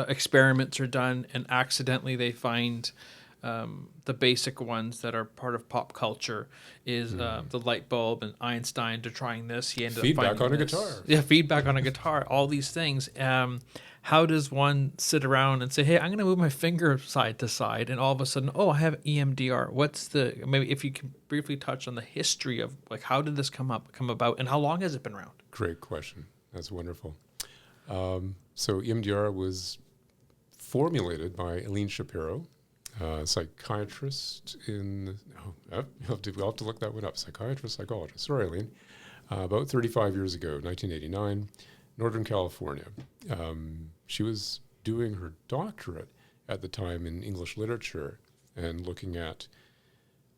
experiments are done, and accidentally they find the basic ones that are part of pop culture is the light bulb, and Einstein to trying this. He ended Feedback up finding on a this. guitar. Yeah, feedback on a guitar. All these things. How does one sit around and say, "Hey, I'm going to move my finger side to side," and all of a sudden, oh, I have EMDR. What's the maybe if you can briefly touch on the history of like how did this come about, and how long has it been around? Great question. That's wonderful. So EMDR was formulated by Eileen Shapiro, psychiatrist in, we'll have to look that one up, psychiatrist, psychologist. Sorry, Eileen. About 35 years ago, 1989, Northern California. She was doing her doctorate at the time in English literature and looking at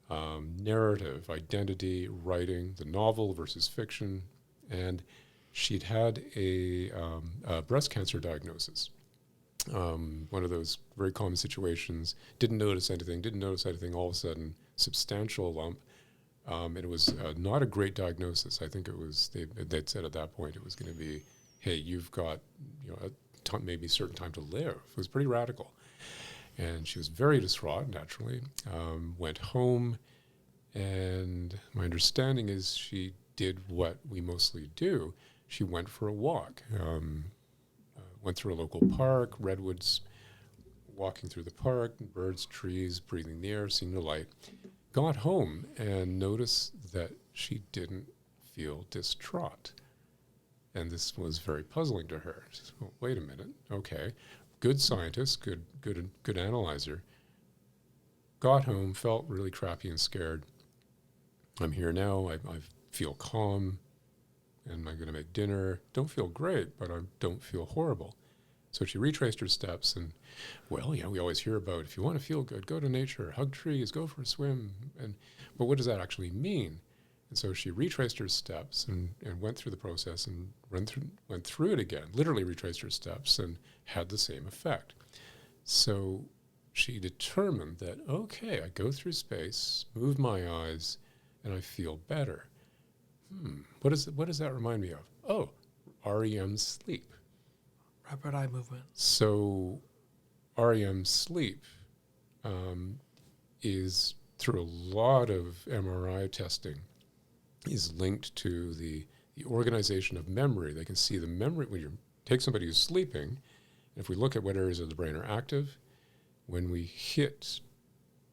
narrative, identity, writing, the novel versus fiction, and she'd had a breast cancer diagnosis. One of those very common situations, didn't notice anything, all of a sudden, substantial lump. And it was not a great diagnosis. I think it was, they'd said at that point it was going to be, hey, you've got maybe a certain time to live. It was pretty radical. And she was very distraught, naturally, went home, and my understanding is she did what we mostly do. She went for a walk, went through a local park, redwoods, walking through the park, birds, trees, breathing the air, seeing the light. Got home and noticed that she didn't feel distraught. And this was very puzzling to her. She said, well, wait a minute, okay. Good scientist, good analyzer. Got home, felt really crappy and scared. I'm here now, I feel calm. And I'm going to make dinner. Don't feel great, but I don't feel horrible. So she retraced her steps, and, well, we always hear about if you want to feel good, go to nature, hug trees, go for a swim. But what does that actually mean? And so she retraced her steps and went through the process and went through it again, literally retraced her steps and had the same effect. So she determined that, okay, I go through space, move my eyes, and I feel better. What does that remind me of? Oh, REM sleep. Rapid eye movement. So REM sleep is, through a lot of MRI testing, is linked to the organization of memory. They can see the memory when you take somebody who's sleeping, and if we look at what areas of the brain are active, when we hit,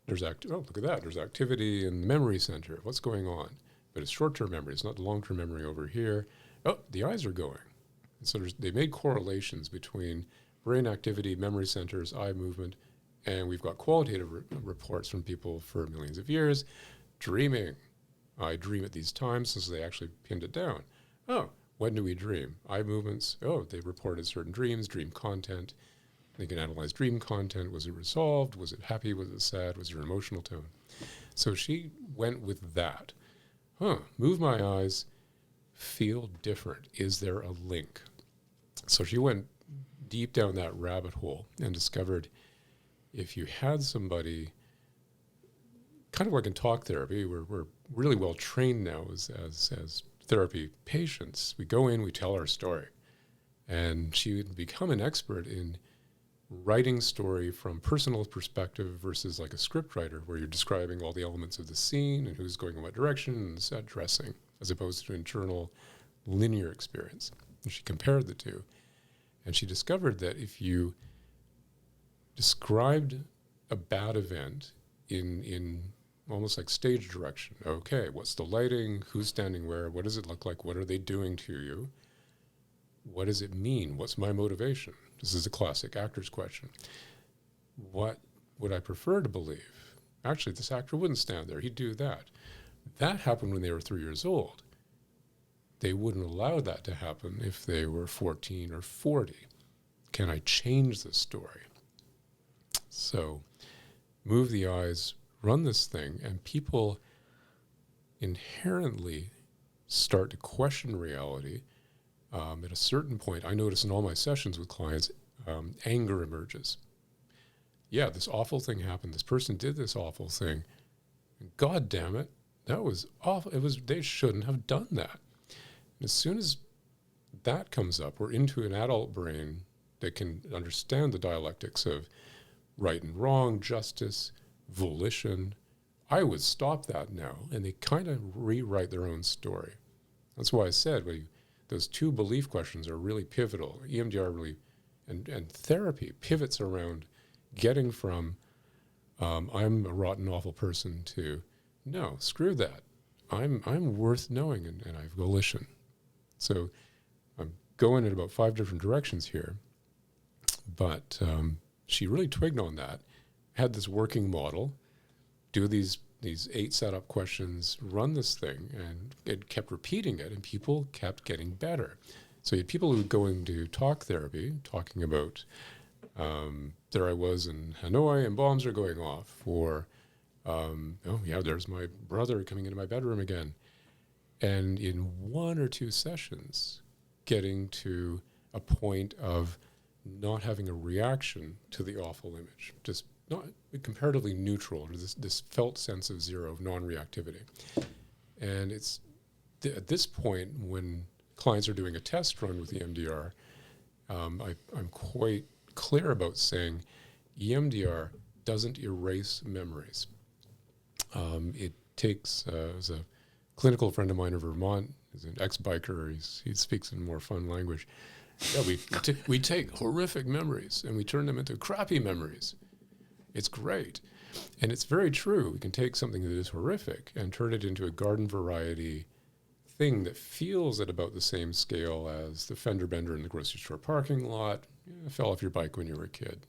there's look at that, there's activity in the memory center. What's going on? But it's short-term memory. It's not the long-term memory over here. Oh, the eyes are going. And so they made correlations between brain activity, memory centers, eye movement, and we've got qualitative reports from people for millions of years. Dreaming. I dream at these times, so they actually pinned it down. Oh, when do we dream? Eye movements. Oh, they reported certain dreams, dream content. They can analyze dream content. Was it resolved? Was it happy? Was it sad? Was there an emotional tone? So she went with that. Move my eyes, feel different. Is there a link? So she went deep down that rabbit hole and discovered if you had somebody, kind of like in talk therapy, we're really well trained now as therapy patients. We go in, we tell our story. And she would become an expert in writing story from personal perspective versus like a script writer where you're describing all the elements of the scene and who's going in what direction and the set dressing as opposed to internal linear experience. And she compared the two. And she discovered that if you described a bad event in almost like stage direction, okay, what's the lighting, who's standing where, what does it look like, what are they doing to you, what does it mean, what's my motivation? This is a classic actor's question. What would I prefer to believe? Actually, this actor wouldn't stand there. He'd do that. That happened when they were 3 years old. They wouldn't allow that to happen if they were 14 or 40. Can I change the story? So move the eyes, run this thing, and people inherently start to question reality. At a certain point, I notice in all my sessions with clients, anger emerges. Yeah, this awful thing happened. This person did this awful thing. God damn it, that was awful. They shouldn't have done that. And as soon as that comes up, we're into an adult brain that can understand the dialectics of right and wrong, justice, volition, I would stop that now, and they kind of rewrite their own story. That's why I said those two belief questions are really pivotal. EMDR really, and therapy pivots around getting from I'm a rotten, awful person to no, screw that. I'm worth knowing, and I have volition. So I'm going in about 5 different directions here, but she really twigged on that. Had this working model, do these 8 setup questions, run this thing, and it kept repeating it, and people kept getting better. So you had people who were going to talk therapy, talking about there I was in Hanoi and bombs are going off, or oh yeah, there's my brother coming into my bedroom again. And in 1 or 2 sessions, getting to a point of not having a reaction to the awful image, just not comparatively neutral, or this felt sense of zero, of non-reactivity. And it's at this point when clients are doing a test run with EMDR, I'm quite clear about saying EMDR doesn't erase memories. It takes, as a clinical friend of mine in Vermont, he's an ex-biker, he speaks in more fun language. Yeah, we take horrific memories and we turn them into crappy memories. It's great. And it's very true. We can take something that is horrific and turn it into a garden variety thing that feels at about the same scale as the fender bender in the grocery store parking lot. You fell off your bike when you were a kid.